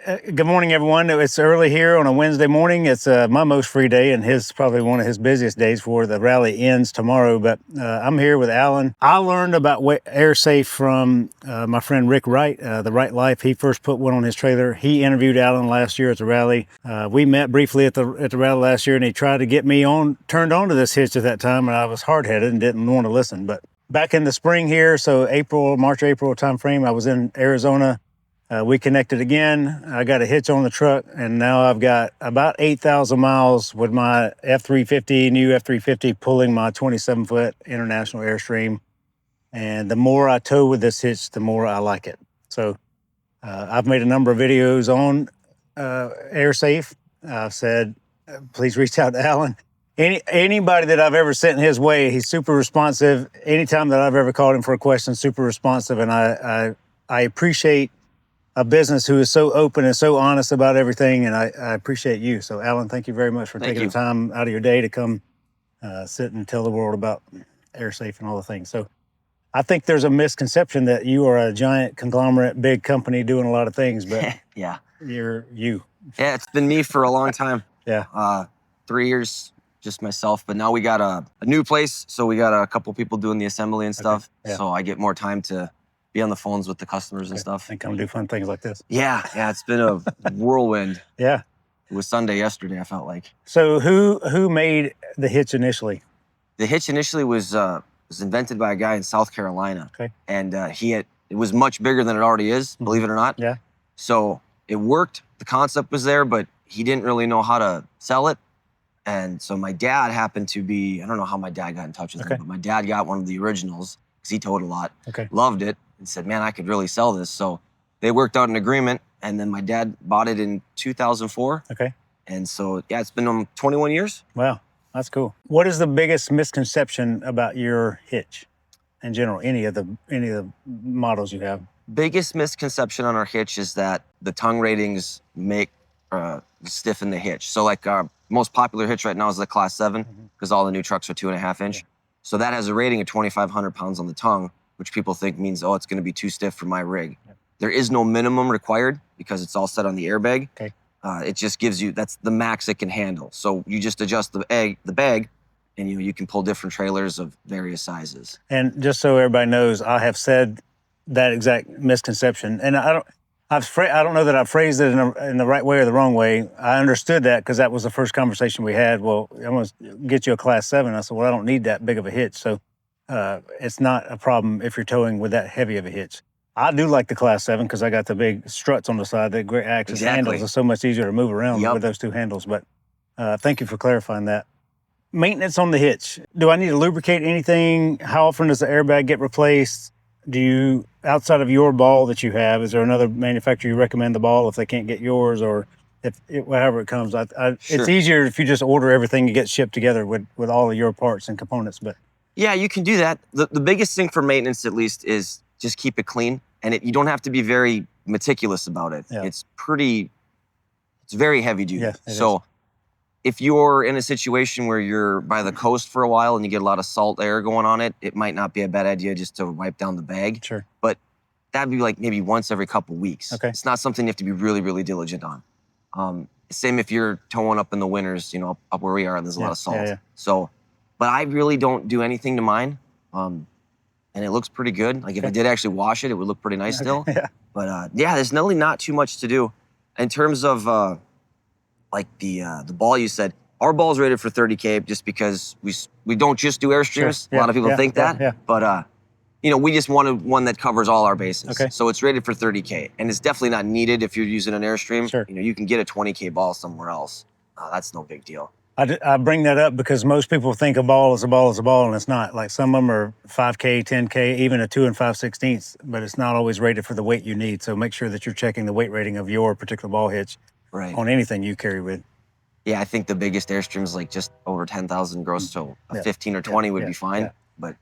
Good morning, everyone. It's early here on a Wednesday morning. It's my most free day and probably one of his busiest days before the rally ends tomorrow. But I'm here with Allen. I learned about AirSafe from my friend Rick Wright, The Right Life. He first put one on his trailer. He interviewed Allen last year at the rally. We met briefly at the rally last year, and he tried to get me turned on to this hitch at that time, and I was hard-headed and didn't want to listen. But back in the spring here, so March, April time frame, I was in Arizona. We connected again. I got a hitch on the truck, and now I've got about 8,000 miles with my new F350 pulling my 27-foot International Airstream. And the more I tow with this hitch, the more I like it. So I've made a number of videos on AirSafe. I've said, please reach out to Allen. Anybody that I've ever sent his way, he's super responsive. Anytime that I've ever called him for a question, super responsive. And I appreciate a business who is so open and so honest about everything, and I appreciate you. So, Allen, thank you very much for taking the time out of your day to come sit and tell the world about AirSafe and all the things. So, I think there's a misconception that you are a giant conglomerate, big company doing a lot of things, but yeah, you're you. Yeah, it's been me for a long time. Yeah. 3 years, just myself. But now we got a new place, so we got a couple people doing the assembly and stuff. Yeah. So I get more time to be on the phones with the customers and stuff. And come do fun things like this. Yeah, it's been a whirlwind. Yeah. It was Sunday yesterday, I felt like. So who made the hitch initially? The hitch initially was invented by a guy in South Carolina. Okay. And it was much bigger than it already is, believe it or not. Yeah. So it worked. The concept was there, but he didn't really know how to sell it. And so my dad happened to be, I don't know how my dad got in touch with him, but my dad got one of the originals because he towed a lot. Okay. Loved it. And said, man, I could really sell this. So they worked out an agreement, and then my dad bought it in 2004. Okay. And so, yeah, it's been 21 years. Wow, that's cool. What is the biggest misconception about your hitch in general, any of the models you have? Biggest misconception on our hitch is that the tongue ratings make stiffen the hitch. So like our most popular hitch right now is the Class 7 because all the new trucks are 2.5 inch. Yeah. So that has a rating of 2,500 pounds on the tongue, which people think means, oh, it's going to be too stiff for my rig. Yep. There is no minimum required because it's all set on the airbag. Okay. It just gives you, that's the max it can handle. So you just adjust the bag, and you can pull different trailers of various sizes. And just so everybody knows, I have said that exact misconception, and I don't know that I phrased it in the right way or the wrong way. I understood that because that was the first conversation we had. Well, I'm going to get you a Class 7. I said, well, I don't need that big of a hitch. So it's not a problem if you're towing with that heavy of a hitch. I do like the Class 7 because I got the big struts on the side that great access handles. It's so much easier to move around with those two handles. But thank you for clarifying that. Maintenance on the hitch. Do I need to lubricate anything? How often does the airbag get replaced? Do you, outside of your ball that you have, is there another manufacturer you recommend the ball if they can't get yours, or however it comes? Sure. It's easier if you just order everything and get shipped together with all of your parts and components. But yeah, you can do that. The biggest thing for maintenance, at least, is just keep it clean. And you don't have to be very meticulous about it. Yeah. It's very heavy duty. Yeah, so if you're in a situation where you're by the coast for a while and you get a lot of salt air going on it, it might not be a bad idea just to wipe down the bag. Sure. But that'd be like maybe once every couple weeks. Okay. It's not something you have to be really, really diligent on. Same if you're towing up in the winters, up where we are, there's a lot of salt. Yeah. So, but I really don't do anything to mine. And it looks pretty good. Like if I did actually wash it, it would look pretty nice still. Yeah. But there's really not too much to do. In terms of like the ball you said, our ball's rated for 30K just because we don't just do Airstreams. Sure. A lot of people think that. Yeah. But we just wanted one that covers all our bases. Okay. So it's rated for 30K. And it's definitely not needed if you're using an Airstream. Sure. You can get a 20K ball somewhere else. That's no big deal. I bring that up because most people think a ball is a ball is a ball, and it's not. Like some of them are 5K, 10K, even a 2 5/16, but it's not always rated for the weight you need. So make sure that you're checking the weight rating of your particular ball hitch on anything you carry with. Yeah, I think the biggest Airstream is like just over 10,000 gross, so a 15 or 20 would be fine. Yeah. But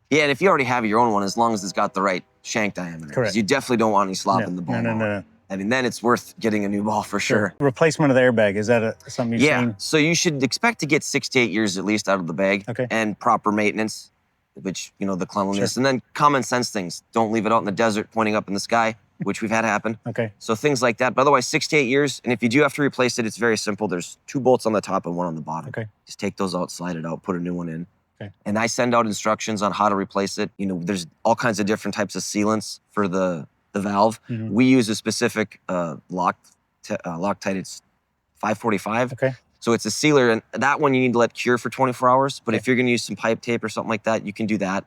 yeah, and if you already have your own one, as long as it's got the right shank diameter. Correct. You definitely don't want any slop in the ball. No. I mean, then it's worth getting a new ball for sure. Replacement of the airbag, is that something you've seen? Yeah, so you should expect to get 6 to 8 years at least out of the bag. Okay. And proper maintenance, which, the cleanliness. Sure. And then common sense things. Don't leave it out in the desert pointing up in the sky. which we've had happen. Okay. So things like that. But otherwise, 6 to 8 years. And if you do have to replace it, it's very simple. There's 2 bolts on the top and 1 on the bottom. Okay. Just take those out, slide it out, put a new one in. Okay. And I send out instructions on how to replace it. You know, there's all kinds of different types of sealants for the valve. Mhm. We use a specific Loctite. It's 545. Okay. So it's a sealer, and that one you need to let cure for 24 hours. But Okay. if you're going to use some pipe tape or something like that, you can do that.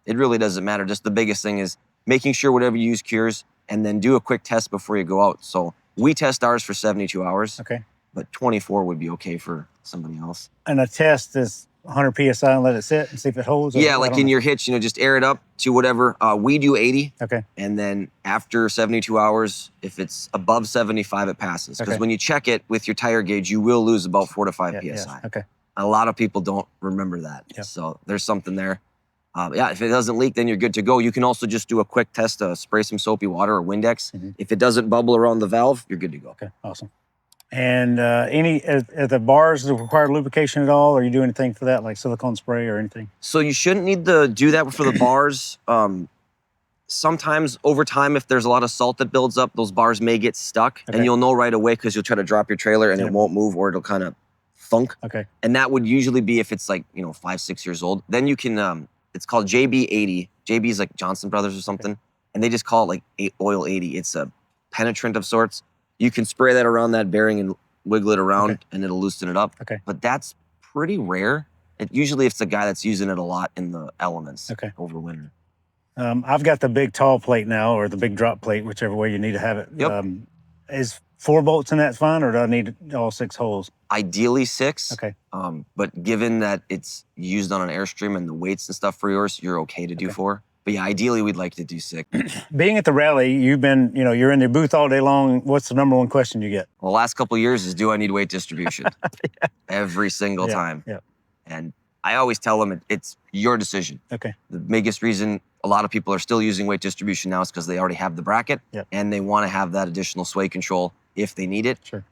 It really doesn't matter. Just the biggest thing is making sure whatever you use cures, and then do a quick test before you go out. So we test ours for 72 hours, Okay. but 24 would be okay for somebody else. And a test is 100 PSI and let it sit and see if it holds? Or Yeah, I like don't in know. your hitch, just air it up to whatever. We do 80. Okay. And then after 72 hours, if it's above 75, it passes. Because Okay. when you check it with your tire gauge, you will lose about 4 to 5 Yeah, PSI. yeah. Okay. A lot of people don't remember that. Yep. So there's something there. Yeah, if it doesn't leak, then you're good to go. You can also just do a quick test, spray some soapy water or Windex. Mhm. If it doesn't bubble around the valve, you're good to go. Okay. Awesome. And are the bars that require lubrication at all? Or you do anything for that, like silicone spray or anything? So you shouldn't need to do that for the bars. Sometimes over time, if there's a lot of salt that builds up, those bars may get stuck. Okay. And you'll know right away because you'll try to drop your trailer and Yep. it won't move, or it'll kind of thunk. Okay. And that would usually be if it's like, 5, 6 years old. Then you can, it's called JB80. JB is like Johnson Brothers or something. And they just call it like oil 80. It's a penetrant of sorts. You can spray that around that bearing and wiggle it around, Okay. and it'll loosen it up. Okay. But that's pretty rare. Usually it's the guy that's using it a lot in the elements Okay. over winter. I've got the big tall plate now, or the big drop plate, whichever way you need to have it. Yep. Is 4 bolts in that fine, or do I need all 6 holes? Ideally 6. Okay. But given that it's used on an Airstream and the weights and stuff for yours, you're okay to do 4. But yeah, ideally we'd like to do 6. Being at the rally, you've been, you're in the booth all day long. What's the number one question you get? Well, the last couple of years is, do I need weight distribution? Every single time. Yeah. And I always tell them it's your decision. Okay. The biggest reason a lot of people are still using weight distribution now is because they already have the bracket, Yep. and they want to have that additional sway control if they need it. Sure.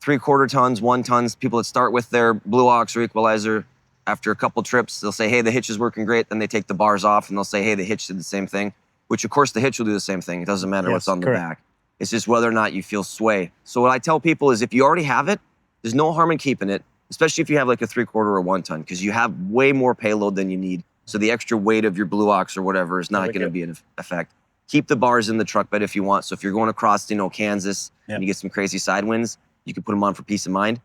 3/4 tons, 1 tons, people that start with their blue ox or equalizer, after a couple trips, they'll say, hey, the hitch is working great. Then they take the bars off and they'll say, hey, the hitch did the same thing, which of course the hitch will do the same thing. It doesn't matter what's Yes, on the correct. back. It's just whether or not you feel sway. So what I tell people is if you already have it, there's no harm in keeping it, especially if you have like a 3/4 or 1 ton, because you have way more payload than you need. So the extra weight of your blue ox or whatever is not Really going to good. be an effect. Keep the bars in the truck bed if you want. So if you're going across, Kansas, Yep. and you get some crazy side winds, you can put them on for peace of mind.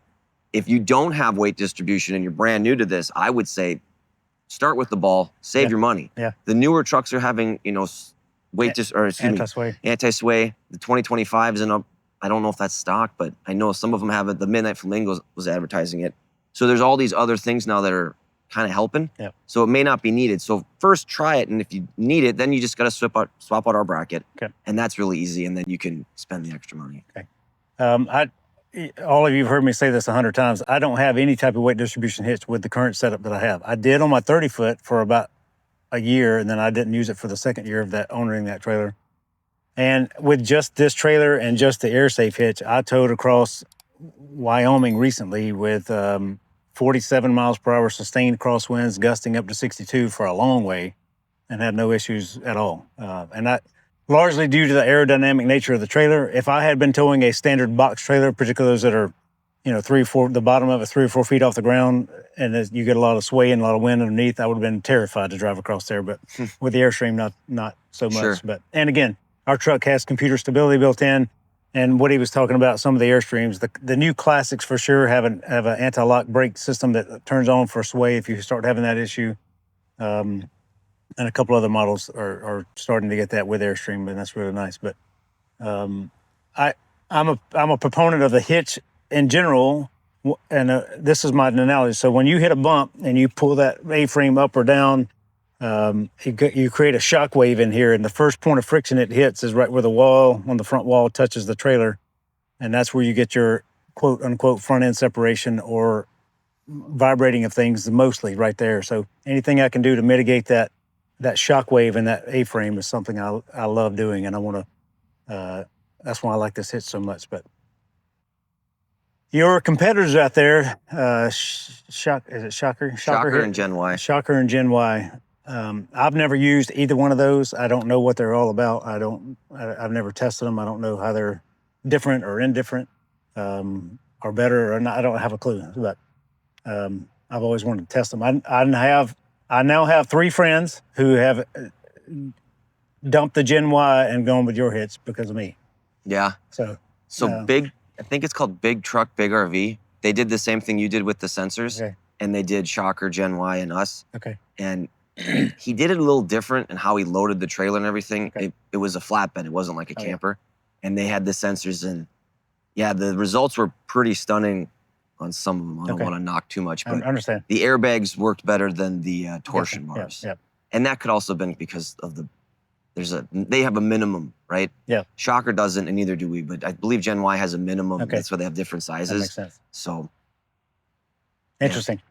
If you don't have weight distribution and you're brand new to this, I would say start with the ball, save Yeah. your money. Yeah. The newer trucks are having, anti-sway. The 2025 isn't up. I don't know if that's stock, but I know some of them have it. The Midnight Flamingo was advertising it. So there's all these other things now that are kind of helping. Yep. So it may not be needed. So first try it, and if you need it, then you just got to swap out our bracket. Okay. And that's really easy, and then you can spend the extra money. All of you have heard me say this 100 times. I don't have any type of weight distribution hitch with the current setup that I have. I did on my 30-foot for about a year, and then I didn't use it for the second year of owning that trailer. And with just this trailer and just the AirSafe hitch, I towed across Wyoming recently with 47 miles per hour sustained crosswinds, gusting up to 62 for a long way, and had no issues at all. And that largely due to the aerodynamic nature of the trailer. If I had been towing a standard box trailer, particularly those that are, 3 or 4, the bottom of it 3 or 4 feet off the ground, and you get a lot of sway and a lot of wind underneath, I would have been terrified to drive across there. But with the Airstream, not so much. Sure. But and again, our truck has computer stability built in. And what he was talking about, some of the Airstreams, the new classics for sure have an anti-lock brake system that turns on for sway if you start having that issue. And a couple other models are starting to get that with Airstream, and that's really nice. But I'm a proponent of the hitch in general, and this is my analogy. So when you hit a bump and you pull that A-frame up or down, you create a shock wave in here, and the first point of friction it hits is right where the wall on the front wall touches the trailer, and that's where you get your quote unquote front end separation or vibrating of things, mostly right there. So anything I can do to mitigate that shock wave in that A-frame is something I love doing, and I want to. That's why I like this hitch so much. But your competitors out there, is it Shocker? Shocker and Gen Y. Shocker and Gen Y. I've never used either one of those. I don't know what they're all about. I've never tested them. I don't know how they're different or indifferent, or better or not. I don't have a clue, but I've always wanted to test them. I now have 3 friends who have dumped the Gen Y and gone with your hitch because of me. Yeah. So big, I think it's called Big Truck, Big RV. They did the same thing you did with the sensors, okay. and they did Shocker, Gen Y, and us. Okay. And he did it a little different in how he loaded the trailer and everything. Okay. It was a flatbed. It wasn't like a Oh, camper. Yeah. And they had the sensors, and yeah, the results were pretty stunning on some of them. I don't want to knock too much, but I understand. the airbags worked better than the torsion bars. Yeah. And that could also have been because of they have a minimum, right? Yeah. Shocker doesn't, and neither do we, but I believe Gen Y has a minimum. Okay. That's why they have different sizes. That makes sense. So interesting.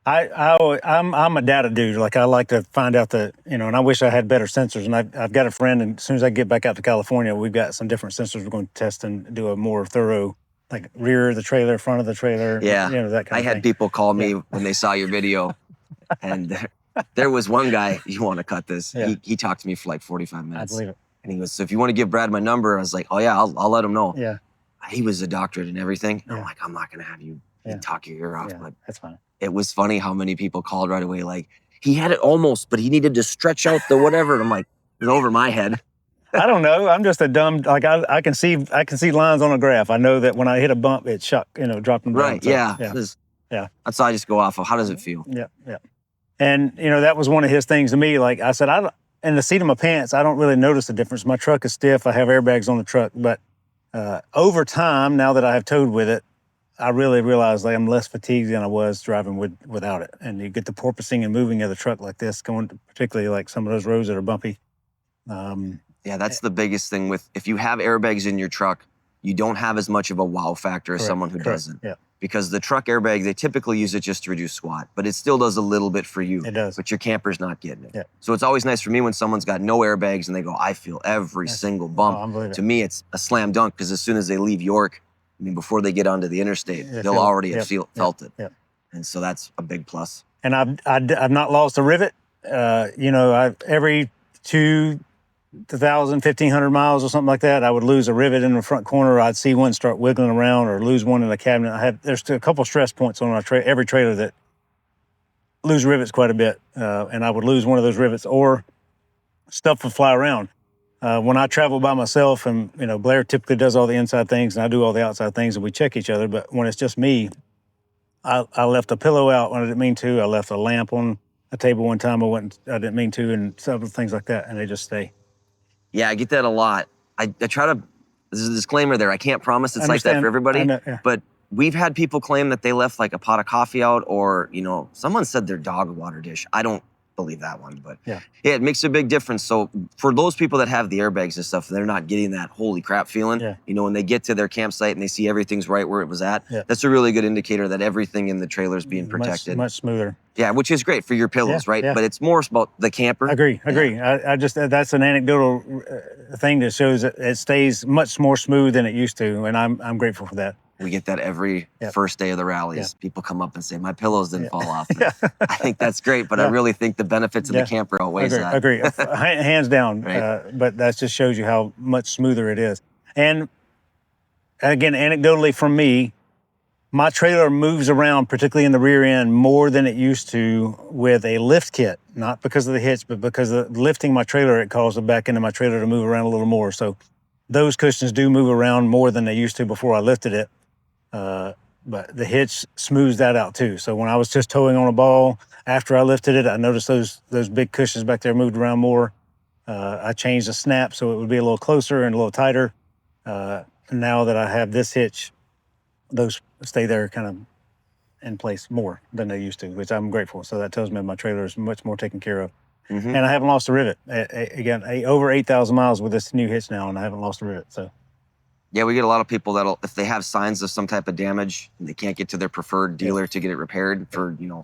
Yeah. I'm a data dude. Like, I like to find out and I wish I had better sensors. And I've got a friend, and as soon as I get back out to California, we've got some different sensors we're going to test and do a more thorough, like rear of the trailer, front of the trailer. Yeah. That kind of thing. I had people call me when they saw your video, and there was one guy, you want to cut this. Yeah. He talked to me for like 45 minutes. I believe it. And he goes, so if you want to give Brad my number, I was like, oh yeah, I'll let him know. Yeah. He was a doctorate and everything. Yeah. I'm like, I'm not going to have you Yeah. talk your ear off. Yeah, But that's fine. it was funny how many people called right away, like, he had it almost, but he needed to stretch out the whatever. And I'm like, it's over my head. I don't know. I'm just a dumb, like, I can see lines on a graph. I know that when I hit a bump, it dropped them down. Right, So, yeah. Yeah. That's how I just go off of, how does it feel? Yeah, yeah. And, that was one of his things to me. Like I said, in the seat of my pants, I don't really notice the difference. My truck is stiff. I have airbags on the truck. But over time, now that I have towed with it, I really realized I'm less fatigued than I was driving without it. And you get the porpoising and moving of the truck like this, going particularly like some of those roads that are bumpy. Yeah, that's the biggest thing if you have airbags in your truck, you don't have as much of a wow factor as someone who doesn't. Yeah. Because the truck airbag, they typically use it just to reduce squat, but it still does a little bit for you. It does. But your camper's not getting it. Yeah. So it's always nice for me when someone's got no airbags and they go, I feel every single bump. To me, it's a slam dunk, because as soon as they leave York, before they get onto the interstate, they'll already have felt it. Yeah. And so that's a big plus. And I've not lost a rivet. Every 2,000, 1,500 miles or something like that, I would lose a rivet in the front corner. I'd see one start wiggling around, or lose one in the cabinet. There's a couple stress points on every trailer that lose rivets quite a bit. And I would lose one of those rivets, or stuff would fly around. When I travel by myself, and Blair typically does all the inside things and I do all the outside things, and we check each other. But when it's just me, I left a pillow out when I didn't mean to. I left a lamp on a table one time I didn't mean to, and several things like that, and they just stay. Yeah, I get that a lot. I try to, there's a disclaimer there. I can't promise it's like that for everybody, but we've had people claim that they left like a pot of coffee out, or, someone said their dog water dish. I don't believe that one, but yeah, it makes a big difference. So for those people that have the airbags and stuff, they're not getting that holy crap feeling. Yeah. When they get to their campsite and they see everything's right where it was at, that's a really good indicator that everything in the trailer is being protected. Much smoother. Yeah, which is great for your pillows, right? Yeah. But it's more about the camper. Agree. I just, that's an anecdotal thing that shows that it stays much more smooth than it used to, and I'm grateful for that. We get that every first day of the rallies. Yeah. People come up and say, my pillows didn't fall off. I think that's great, but I really think the benefits of the camper outweighs that. Agree. Hands down. Right. But that just shows you how much smoother it is. And again, anecdotally from me, my trailer moves around, particularly in the rear end, more than it used to with a lift kit. Not because of the hitch, but because of lifting my trailer, it caused the back end of my trailer to move around a little more. So those cushions do move around more than they used to before I lifted it. But the hitch smooths that out too. So when I was just towing on a ball, after I lifted it, I noticed those big cushions back there moved around more. I changed the snap so it would be a little closer and a little tighter. Now that I have this hitch, those stay there kind of in place more than they used to, which I'm grateful. So that tells me my trailer is much more taken care of. Mm-hmm. And I haven't lost a rivet. Again, over 8,000 miles with this new hitch now, and I haven't lost a rivet. So. Yeah, we get a lot of people that'll, if they have signs of some type of damage and they can't get to their preferred dealer to get it repaired for, a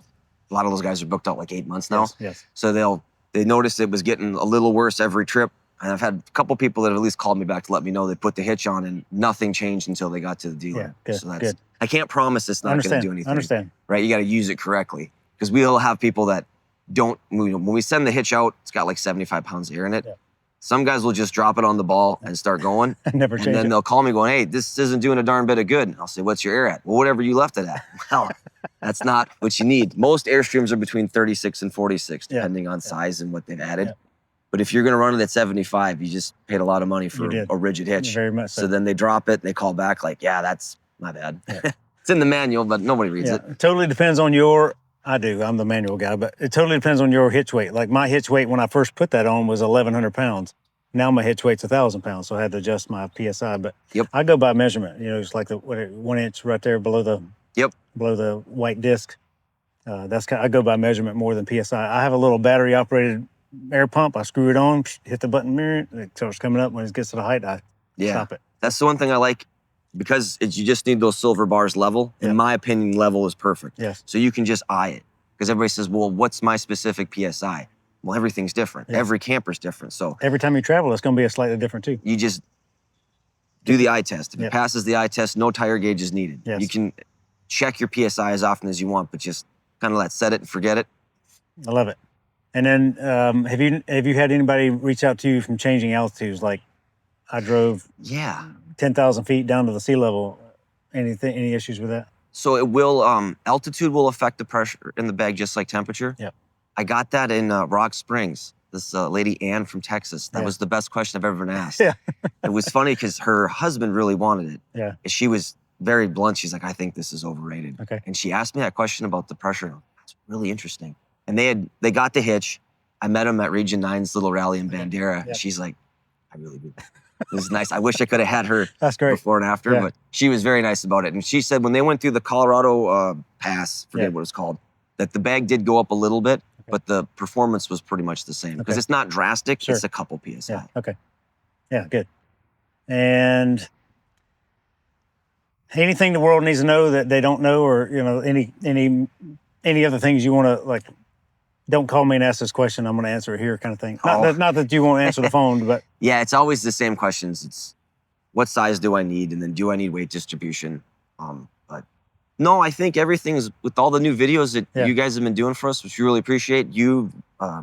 lot of those guys are booked out like 8 months now. Yes. So they noticed it was getting a little worse every trip. And I've had a couple people that have at least called me back to let me know they put the hitch on and nothing changed until they got to the dealer. Yeah, good, so that's good. I can't promise it's not going to do anything. I understand. Right? You got to use it correctly. Because we'll have people that when we send the hitch out, it's got like 75 pounds of air in it. Yeah. Some guys will just drop it on the ball and start going. Never and change then it. they'll call me going, hey, this isn't doing a darn bit of good. And I'll say, what's your air at? Well, whatever you left it at. Well, that's not what you need. Most Airstreams are between 36 and 46, depending on size and what they've added. Yeah. But if you're going to run it at 75, you just paid a lot of money for a rigid hitch. Very much so. So then they drop it and they call back like, yeah, that's my bad. Yeah. It's in the manual, but nobody reads it. It totally depends on your, I'm the manual guy, but it totally depends on your hitch weight. Like my hitch weight when I first put that on was 1,100 pounds. Now my hitch weight's 1,000 pounds, so I had to adjust my PSI. But I go by measurement. It's like the 1 inch right there below the below the white disc. I go by measurement more than PSI. I have a little battery operated air pump. I screw it on, hit the button, mirror, it starts coming up. When it gets to the height, I stop it. That's the one thing I like, because you just need those silver bars level. In my opinion, level is perfect. Yes. So you can just eye it, because everybody says, well, what's my specific PSI? Well, everything's different. Yes. Every camper's different. So every time you travel, it's going to be a slightly different too. You just do the eye test. If it passes the eye test, no tire gauge is needed. Yes. You can check your PSI as often as you want, but just kind of set it and forget it. I love it. And then have you had anybody reach out to you from changing altitudes? Like I drove 10,000 feet down to the sea level. Any issues with that? So it will, altitude will affect the pressure in the bag just like temperature. Yeah. I got that in Rock Springs. This lady, Ann from Texas, that was the best question I've ever been asked. Yeah. It was funny because her husband really wanted it. Yeah. She was very blunt. She's like, I think this is overrated. Okay. And she asked me that question about the pressure. That's really interesting. And they got the hitch. I met him at Region 9's little rally in Bandera. Yeah. She's like, I really do. It was nice. I wish I could have had her before and after, but she was very nice about it. And she said when they went through the Colorado pass, forget what it's called, that the bag did go up a little bit, but the performance was pretty much the same. Because it's not drastic, it's a couple PSI. Yeah. Okay. Yeah, good. And anything the world needs to know that they don't know, or any other things you want to don't call me and ask this question, I'm going to answer it here kind of thing. Not that you won't answer the phone, but. Yeah, it's always the same questions. It's what size do I need? And then do I need weight distribution? But no, I think everything's, with all the new videos that you guys have been doing for us, which we really appreciate, you,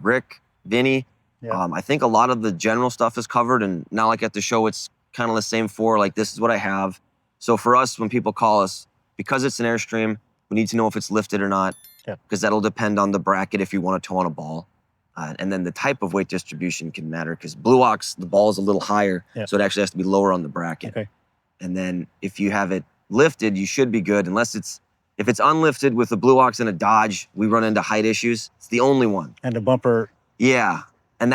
Rick, Vinny. I think a lot of the general stuff is covered, and now at the show, it's kind of the same this is what I have. So for us, when people call us, because it's an Airstream, we need to know if it's lifted or not. Because that'll depend on the bracket if you want to tow on a ball. And then the type of weight distribution can matter, because Blue Ox, the ball is a little higher, so it actually has to be lower on the bracket. Okay. And then if you have it lifted, you should be good, if it's unlifted with a Blue Ox and a Dodge, we run into height issues. It's the only one. And the bumper. Yeah. And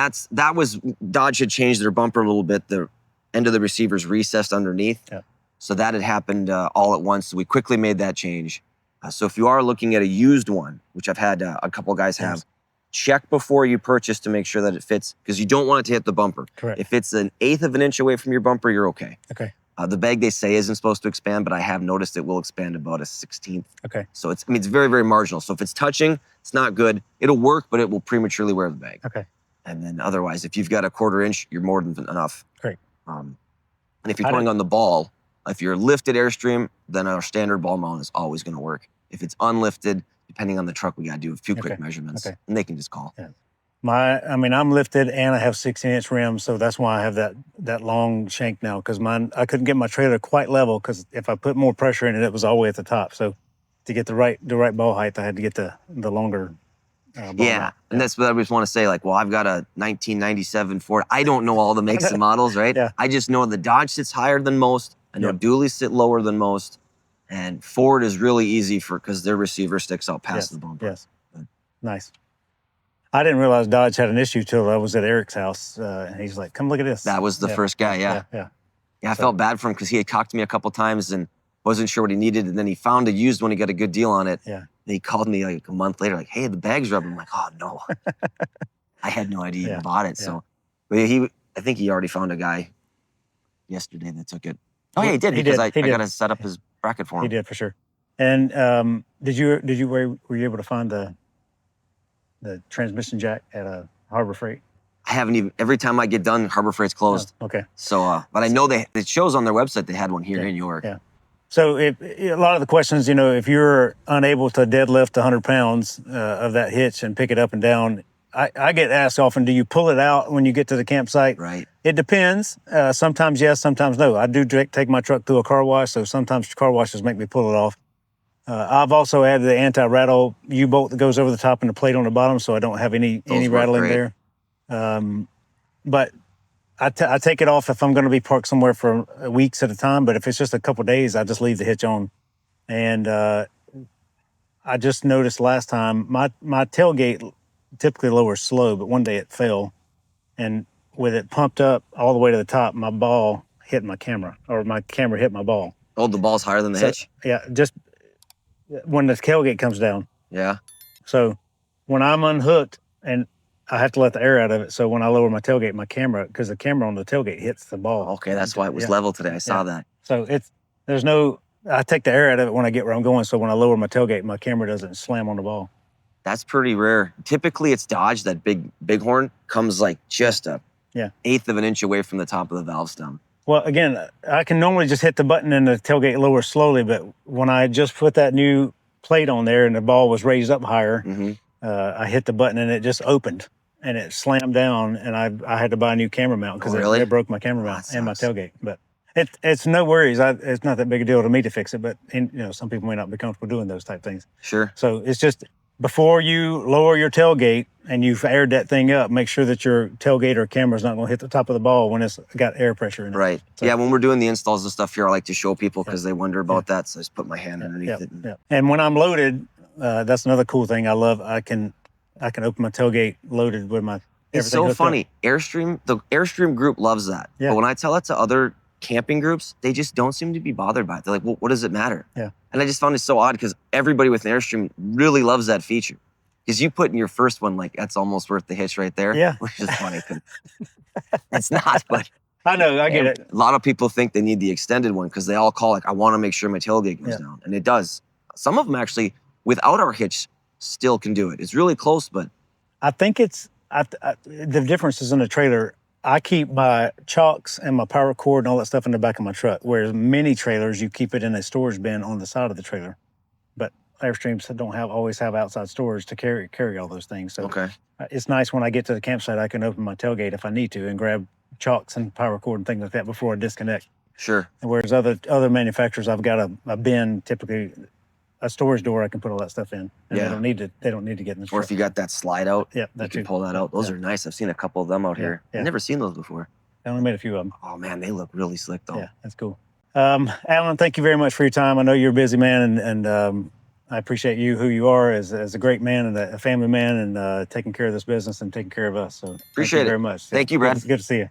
Dodge had changed their bumper a little bit. The end of the receiver's recessed underneath. Yeah. So that had happened all at once. So we quickly made that change. So if you are looking at a used one, which I've had a couple guys have, check before you purchase to make sure that it fits, because you don't want it to hit the bumper. Correct. If it's 1/8 of an inch away from your bumper, you're okay. Okay. The bag, they say, isn't supposed to expand, but I have noticed it will expand about a 1/16. Okay. So it's very, very marginal. So if it's touching, it's not good. It'll work, but it will prematurely wear the bag. Okay. And then otherwise, if you've got a 1/4 inch, you're more than enough. Great. And if you're putting on the ball, if you're a lifted Airstream, then our standard ball mount is always going to work. If it's unlifted, depending on the truck, we got to do a few quick measurements, and they can just call. Yeah. I'm lifted and I have 16-inch rims, so that's why I have that long shank now, because I couldn't get my trailer quite level, because if I put more pressure in it, it was all the way at the top. So to get the right ball height, I had to get the longer ball mount. And that's what I always want to say, I've got a 1997 Ford. I don't know all the makes and models, right? Yeah. I just know the Dodge sits higher than most. I know dualies sit lower than most. And Ford is really easy because their receiver sticks out past the bumper. Yes. Nice. I didn't realize Dodge had an issue till I was at Eric's house. And he's like, come look at this. That was the first guy, Yeah, I felt bad for him because he had talked to me a couple times and wasn't sure what he needed. And then he found a used one. He got a good deal on it. Yeah. And he called me a month later, hey, the bag's rubbing. I'm like, oh, no. I had no idea he bought it. So, but I think he already found a guy yesterday that took it. Oh, yeah, he did. Because I got to set up his bracket for him. He did, for sure. And were you able to find the transmission jack at a Harbor Freight? I haven't even, every time I get done, Harbor Freight's closed. Oh, okay. So, but I know it shows on their website they had one here in York. Yeah. So a lot of the questions, you know, if you're unable to deadlift 100 pounds of that hitch and pick it up and down, I get asked often, do you pull it out when you get to the campsite? Right. It depends. Sometimes yes, sometimes no. I do take my truck through a car wash, so sometimes car washes make me pull it off. I've also added the anti-rattle U-bolt that goes over the top and the plate on the bottom, so I don't have any rattling there. But I take it off if I'm going to be parked somewhere for weeks at a time. But if it's just a couple of days, I just leave the hitch on. And I just noticed last time my tailgate typically lowers slow, but one day it fell, and with it pumped up all the way to the top, my ball hit my camera, or my camera hit my ball. Oh, the ball's higher than the hitch? Yeah, just when the tailgate comes down. Yeah. So when I'm unhooked and I have to let the air out of it, so when I lower my tailgate, my camera, because the camera on the tailgate hits the ball. Okay, that's why it was level today. I saw that. So I take the air out of it when I get where I'm going, so when I lower my tailgate, my camera doesn't slam on the ball. That's pretty rare. Typically, it's Dodge, that bighorn comes like just a eighth of an inch away from the top of the valve stem. Well, again, I can normally just hit the button and the tailgate lowers slowly, but when I just put that new plate on there and the ball was raised up higher, I hit the button and it just opened and it slammed down, and I had to buy a new camera mount because it broke my camera mount and my tailgate. But it's no worries. It's not that big a deal to me to fix it, but you know, some people may not be comfortable doing those type things. Sure. So it's just, before you lower your tailgate and you've aired that thing up, make sure that your tailgate or camera's not going to hit the top of the ball when it's got air pressure in it. Right. So, yeah, when we're doing the installs and stuff here, I like to show people because they wonder about that. So I just put my hand underneath it. And when I'm loaded, that's another cool thing I love. I can open my tailgate loaded with my It's so funny. Airstream, the Airstream group loves that. Yeah. But when I tell it to other camping groups, they just don't seem to be bothered by it. They're like, well, what does it matter? Yeah. And I just found it so odd because everybody with an Airstream really loves that feature. Because you put in your first one, like, that's almost worth the hitch right there. Yeah. Which is funny. It's not, but I know, I get it. A lot of people think they need the extended one because they all call, like, I want to make sure my tailgate goes down. And it does. Some of them actually, without our hitch, still can do it. It's really close, but I think the difference is in the trailer. I keep my chocks and my power cord and all that stuff in the back of my truck, whereas many trailers, you keep it in a storage bin on the side of the trailer. But Airstreams don't always have outside storage to carry all those things. So it's nice when I get to the campsite, I can open my tailgate if I need to and grab chocks and power cord and things like that before I disconnect. Sure. Whereas other manufacturers, I've got a bin, typically a storage door I can put all that stuff in. And they don't need to get in the truck. Or if you got that slide out, you that can pull that out. Those are nice. I've seen a couple of them out here. I've never seen those before. I only made a few of them. Oh man, they look really slick though. Yeah, that's cool. Allen, thank you very much for your time. I know you're a busy man, and I appreciate who you are as a great man and a family man, and taking care of this business and taking care of us. So appreciate thank you very much. Thank you, Brad. It's good to see you.